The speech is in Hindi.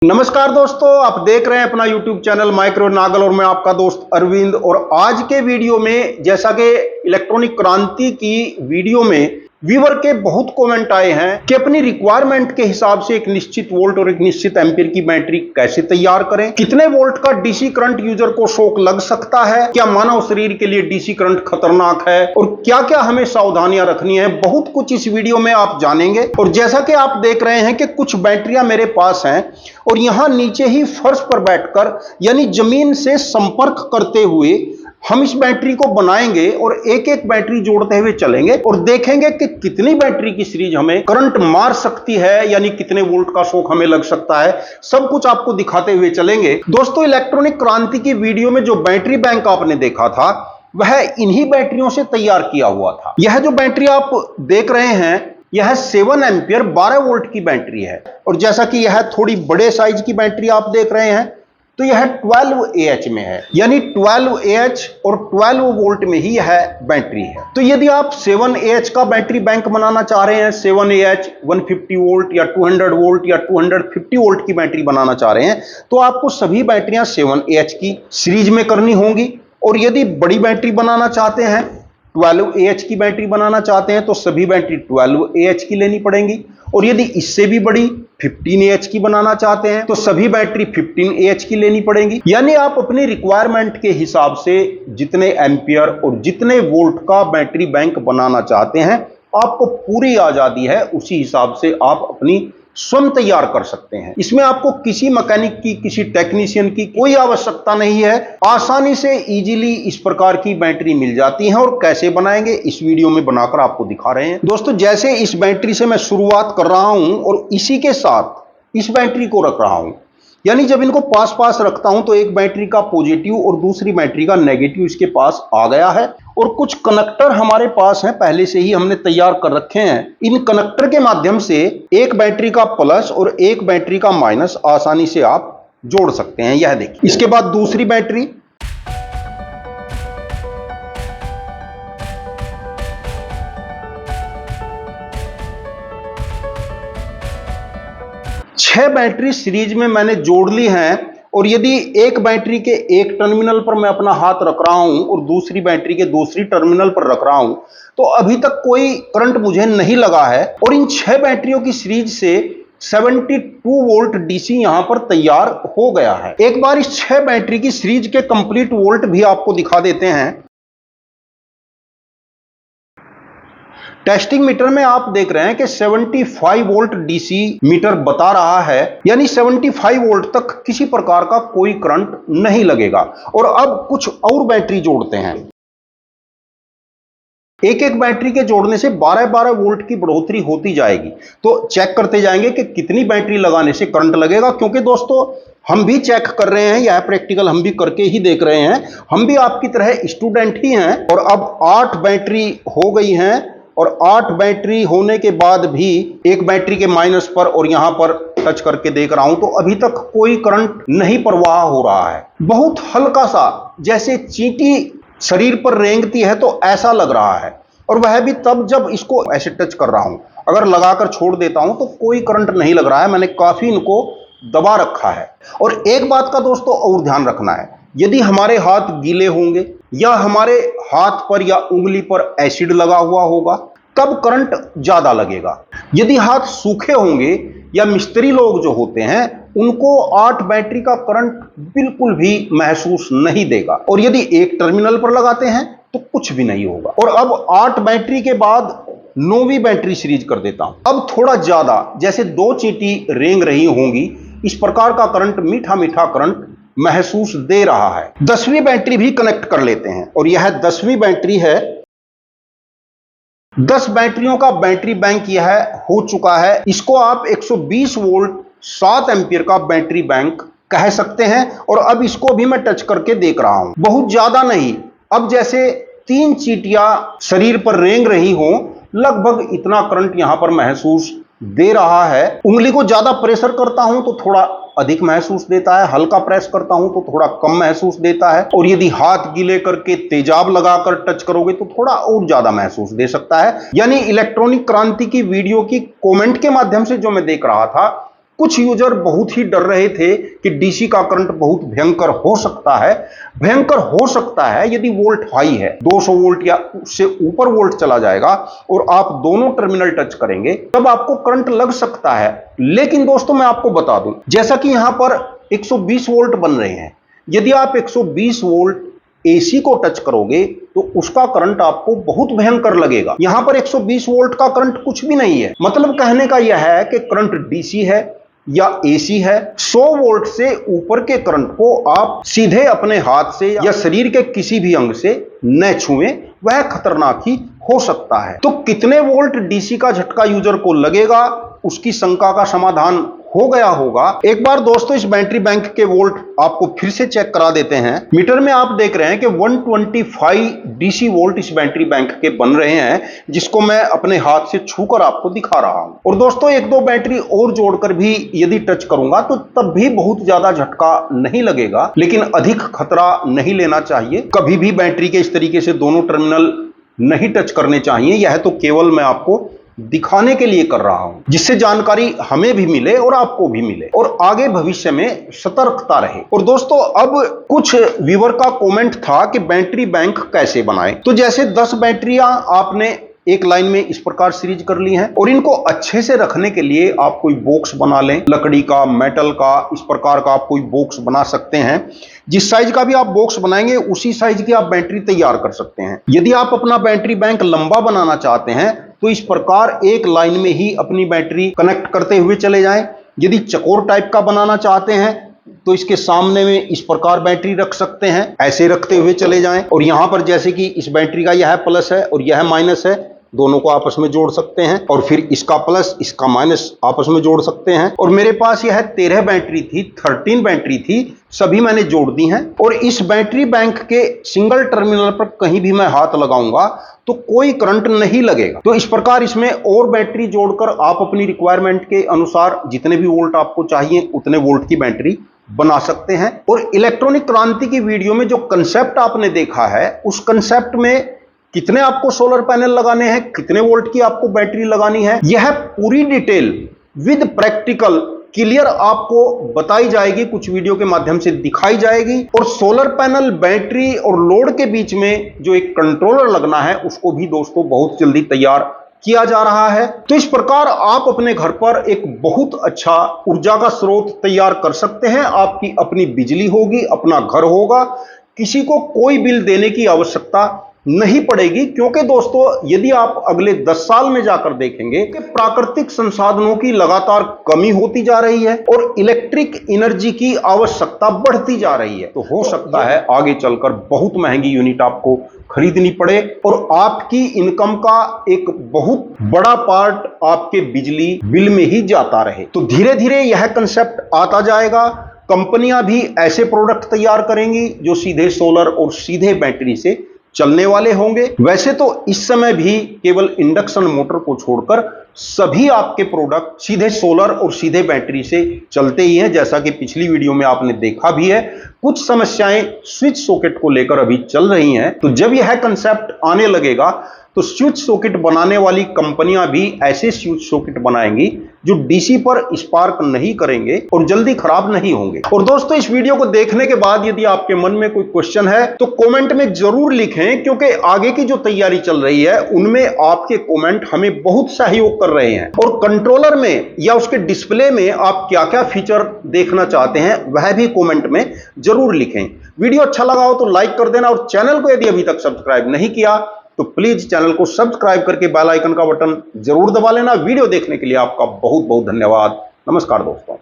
नमस्कार दोस्तों, आप देख रहे हैं अपना YouTube चैनल माइक्रो नागल और मैं आपका दोस्त अरविंद। और आज के वीडियो में जैसा कि इलेक्ट्रॉनिक क्रांति की वीडियो में व्यूअर के बहुत कमेंट आए हैं कि अपनी रिक्वायरमेंट के हिसाब से एक निश्चित वोल्ट और एक निश्चित एम्पीयर की बैटरी कैसे तैयार करें, कितने वोल्ट का डीसी करंट यूजर को शॉक लग सकता है, क्या मानव शरीर के लिए डीसी करंट खतरनाक है और क्या क्या हमें सावधानियां रखनी है, बहुत कुछ इस वीडियो में आप जानेंगे। और जैसा कि आप देख रहे हैं कि कुछ बैटरियां मेरे पास हैं और यहां नीचे ही फर्श पर बैठकर यानी जमीन से संपर्क करते हुए हम इस बैटरी को बनाएंगे और एक एक बैटरी जोड़ते हुए चलेंगे और देखेंगे कि कितनी बैटरी की सीरीज हमें करंट मार सकती है, यानी कितने वोल्ट का शॉक हमें लग सकता है। सब कुछ आपको दिखाते हुए चलेंगे। दोस्तों, इलेक्ट्रॉनिक क्रांति की वीडियो में जो बैटरी बैंक आपने देखा था वह इन्हीं बैटरियों से तैयार किया हुआ था। यह जो बैटरी आप देख रहे हैं यह 7 एम्पियर 12 वोल्ट की बैटरी है। और जैसा कि यह थोड़ी बड़े साइज की बैटरी आप देख रहे हैं तो यह 12 AH में है, यानी 12 AH और 12 वोल्ट में ही यह बैटरी है। तो यदि आप 7 AH का बैटरी बैंक बनाना चाह रहे हैं, 7 AH 150 वोल्ट या 200 वोल्ट या 250 वोल्ट की बैटरी बनाना चाह रहे हैं तो आपको सभी बैटरियां 7 AH की सीरीज में करनी होंगी। और यदि बड़ी बैटरी बनाना चाहते हैं, 12 AH की बैटरी बनाना चाहते हैं तो सभी बैटरी 12 AH की लेनी पड़ेंगी। और यदि इससे भी बड़ी 15 AH की बनाना चाहते हैं तो सभी बैटरी 15 AH की लेनी पड़ेंगी। यानी आप अपनी रिक्वायरमेंट के हिसाब से जितने एम्पियर और जितने वोल्ट का बैटरी बैंक बनाना चाहते हैं आपको पूरी आजादी है, उसी हिसाब से आप अपनी स्वयं तैयार कर सकते हैं। इसमें आपको किसी मैकेनिक की, किसी टेक्नीशियन की कोई आवश्यकता नहीं है। आसानी से इजीली इस प्रकार की बैटरी मिल जाती है। और कैसे बनाएंगे इस वीडियो में बनाकर आपको दिखा रहे हैं। दोस्तों, जैसे इस बैटरी से मैं शुरुआत कर रहा हूं और इसी के साथ इस बैटरी को रख रहा हूं, यानी जब इनको पास पास रखता हूं तो एक बैटरी का पॉजिटिव और दूसरी बैटरी का नेगेटिव इसके पास आ गया है। और कुछ कनेक्टर हमारे पास हैं, पहले से ही हमने तैयार कर रखे हैं। इन कनेक्टर के माध्यम से एक बैटरी का प्लस और एक बैटरी का माइनस आसानी से आप जोड़ सकते हैं। यह देखिए। इसके बाद दूसरी बैटरी, छह बैटरी सीरीज में मैंने जोड़ ली हैं। और यदि एक बैटरी के एक टर्मिनल पर मैं अपना हाथ रख रहा हूं और दूसरी बैटरी के दूसरी टर्मिनल पर रख रहा हूं तो अभी तक कोई करंट मुझे नहीं लगा है। और इन छह बैटरियों की सीरीज से 72 वोल्ट डीसी यहां पर तैयार हो गया है। एक बार इस छह बैटरी की सीरीज के कंप्लीट वोल्ट भी आपको दिखा देते हैं। टेस्टिंग मीटर में आप देख रहे हैं कि 75 वोल्ट डीसी मीटर बता रहा है, यानी 75 वोल्ट तक किसी प्रकार का कोई करंट नहीं लगेगा। और अब कुछ और बैटरी जोड़ते हैं। एक एक बैटरी के जोड़ने से 12-12 वोल्ट की बढ़ोतरी होती जाएगी। तो चेक करते जाएंगे कि कितनी बैटरी लगाने से करंट लगेगा, क्योंकि दोस्तों हम भी चेक कर रहे हैं, यह प्रैक्टिकल हम भी करके ही देख रहे हैं। हम भी आपकी तरह स्टूडेंट ही हैं। और अब 8 बैटरी हो गई हैं और 8 बैटरी होने के बाद भी एक बैटरी के माइनस पर और यहां पर टच करके देख रहा हूं तो अभी तक कोई करंट नहीं प्रवाह हो रहा है। बहुत हल्का सा, जैसे चींटी शरीर पर रेंगती है तो ऐसा लग रहा है। और वह भी तब जब इसको ऐसे टच कर रहा हूं। अगर लगाकर छोड़ देता हूं तो कोई करंट नहीं लग रहा है। मैंने काफी इनको दबा रखा है। और एक बात का दोस्तों और ध्यान रखना है, यदि हमारे हाथ गीले होंगे या हमारे हाथ पर या उंगली पर एसिड लगा हुआ होगा तब करंट ज्यादा लगेगा। यदि हाथ सूखे होंगे या मिस्त्री लोग जो होते हैं उनको 8 बैटरी का करंट बिल्कुल भी महसूस नहीं देगा। और यदि एक टर्मिनल पर लगाते हैं तो कुछ भी नहीं होगा। और अब 8 बैटरी के बाद 9वीं बैटरी सीरीज कर देता हूं। अब थोड़ा ज्यादा, जैसे 2 चींटी रेंग रही होंगी, इस प्रकार का करंट, मीठा मीठा करंट महसूस दे रहा है। 10वीं बैटरी भी कनेक्ट कर लेते हैं और यह 10वीं बैटरी है। 10 बैटरियों का बैटरी बैंक यह हो चुका है। इसको आप 120 वोल्ट 7 एम्पियर का बैटरी बैंक कह सकते हैं। और अब इसको भी मैं टच करके देख रहा हूं, बहुत ज्यादा नहीं। अब जैसे 3 चींटियां शरीर पर रेंग रही हों, लगभग इतना करंट यहां पर महसूस दे रहा है। उंगली को ज्यादा प्रेशर करता हूं तो थोड़ा अधिक महसूस देता है, हल्का प्रेस करता हूं तो थोड़ा कम महसूस देता है। और यदि हाथ गीले करके तेजाब लगाकर टच करोगे तो थोड़ा और ज्यादा महसूस दे सकता है। यानी इलेक्ट्रॉनिक क्रांति की वीडियो की कमेंट के माध्यम से जो मैं देख रहा था, कुछ यूजर बहुत ही डर रहे थे कि डीसी का करंट बहुत भयंकर हो सकता है। भयंकर हो सकता है यदि वोल्ट हाई है, 200 वोल्ट या उससे ऊपर वोल्ट चला जाएगा और आप दोनों टर्मिनल टच करेंगे तब आपको करंट लग सकता है। लेकिन दोस्तों मैं आपको बता दूं, जैसा कि यहां पर 120 वोल्ट बन रहे हैं, यदि आप 120 वोल्ट एसी को टच करोगे तो उसका करंट आपको बहुत भयंकर लगेगा। यहां पर 120 वोल्ट का करंट कुछ भी नहीं है। मतलब कहने का यह है कि करंट डीसी है या एसी है, 100 वोल्ट से ऊपर के करंट को आप सीधे अपने हाथ से या शरीर के किसी भी अंग से न छुएं, वह खतरनाक ही हो सकता है। तो कितने वोल्ट डीसी का झटका यूजर को लगेगा, उसकी शंका का समाधान हो गया होगा। एक बार दोस्तों इस बैटरी बैंक के वोल्ट आपको फिर से चेक करा देते हैं। मीटर में आप देख रहे हैं कि 125 डीसी वोल्ट इस बैटरी बैंक के बन रहे हैं, जिसको मैं अपने हाथ से छूकर आपको दिखा रहा हूं। और दोस्तों एक दो बैटरी और जोड़कर भी यदि टच करूंगा तो तब भी बहुत ज्यादा झटका नहीं लगेगा, लेकिन अधिक खतरा नहीं लेना चाहिए। कभी भी बैटरी के इस तरीके से दोनों टर्मिनल नहीं टच करने चाहिए। यह तो केवल मैं आपको दिखाने के लिए कर रहा हूं, जिससे जानकारी हमें भी मिले और आपको भी मिले और आगे भविष्य में सतर्कता रहे। और दोस्तों अब कुछ व्यूअर का कमेंट था कि बैटरी बैंक कैसे बनाएं। तो जैसे 10 बैटरियां आपने एक लाइन में इस प्रकार सीरीज कर ली हैं और इनको अच्छे से रखने के लिए आप कोई बॉक्स बना लें, लकड़ी का, मेटल का, इस प्रकार का आप कोई बॉक्स बना सकते हैं। जिस साइज का भी आप बॉक्स बनाएंगे उसी साइज की आप बैटरी तैयार कर सकते हैं। यदि आप अपना बैटरी बैंक लंबा बनाना चाहते हैं तो इस प्रकार एक लाइन में ही अपनी बैटरी कनेक्ट करते हुए चले जाएं। यदि चकोर टाइप का बनाना चाहते हैं तो इसके सामने में इस प्रकार बैटरी रख सकते हैं, ऐसे रखते हुए चले जाएं। और यहां पर जैसे कि इस बैटरी का यह प्लस है और यह माइनस है, दोनों को आपस में जोड़ सकते हैं और फिर इसका प्लस इसका माइनस आपस में जोड़ सकते हैं। और मेरे पास यह 13 बैटरी थी, 13 बैटरी थी, सभी मैंने जोड़ दी हैं। और इस बैटरी बैंक के सिंगल टर्मिनल पर कहीं भी मैं हाथ लगाऊंगा तो कोई करंट नहीं लगेगा। तो इस प्रकार इसमें और बैटरी जोड़कर आप अपनी रिक्वायरमेंट के अनुसार जितने भी वोल्ट आपको चाहिए उतने वोल्ट की बैटरी बना सकते हैं। और इलेक्ट्रॉनिक क्रांति की वीडियो में जो कंसेप्ट आपने देखा है, उस कंसेप्ट में कितने आपको सोलर पैनल लगाने हैं, कितने वोल्ट की आपको बैटरी लगानी है, यह पूरी डिटेल विद प्रैक्टिकल क्लियर आपको बताई जाएगी, कुछ वीडियो के माध्यम से दिखाई जाएगी। और सोलर पैनल, बैटरी और लोड के बीच में जो एक कंट्रोलर लगना है उसको भी दोस्तों बहुत जल्दी तैयार किया जा रहा है। तो इस प्रकार आप अपने घर पर एक बहुत अच्छा ऊर्जा का स्रोत तैयार कर सकते हैं। आपकी अपनी बिजली होगी, अपना घर होगा, किसी को कोई बिल देने की आवश्यकता नहीं पड़ेगी। क्योंकि दोस्तों यदि आप अगले 10 साल में जाकर देखेंगे कि प्राकृतिक संसाधनों की लगातार कमी होती जा रही है और इलेक्ट्रिक एनर्जी की आवश्यकता बढ़ती जा रही है, तो हो सकता है आगे चलकर बहुत महंगी यूनिट आपको खरीदनी पड़े और आपकी इनकम का एक बहुत बड़ा पार्ट आपके बिजली बिल में ही जाता रहे। तो धीरे धीरे यह कंसेप्ट आता जाएगा। कंपनियां भी ऐसे प्रोडक्ट तैयार करेंगी जो सीधे सोलर और सीधे बैटरी से चलने वाले होंगे। वैसे तो इस समय भी केवल इंडक्शन मोटर को छोड़कर सभी आपके प्रोडक्ट सीधे सोलर और सीधे बैटरी से चलते ही हैं, जैसा कि पिछली वीडियो में आपने देखा भी है। कुछ समस्याएं स्विच सॉकेट को लेकर अभी चल रही हैं, तो जब यह कंसेप्ट आने लगेगा तो स्विच सॉकेट बनाने वाली कंपनियां भी ऐसे स्विच सॉकेट बनाएंगी जो डीसी पर स्पार्क नहीं करेंगे और जल्दी खराब नहीं होंगे। और दोस्तों इस वीडियो को देखने के बाद यदि आपके मन में कोई क्वेश्चन है तो कमेंट में जरूर लिखें, क्योंकि आगे की जो तैयारी चल रही है उनमें आपके कमेंट हमें बहुत सहयोग कर रहे हैं। और कंट्रोलर में या उसके डिस्प्ले में आप क्या क्या फीचर देखना चाहते हैं वह भी कमेंट में जरूर लिखें। वीडियो अच्छा लगा हो तो लाइक कर देना और चैनल को यदि अभी तक सब्सक्राइब नहीं किया तो प्लीज चैनल को सब्सक्राइब करके बेल आइकन का बटन जरूर दबा लेना। वीडियो देखने के लिए आपका बहुत बहुत धन्यवाद। नमस्कार दोस्तों।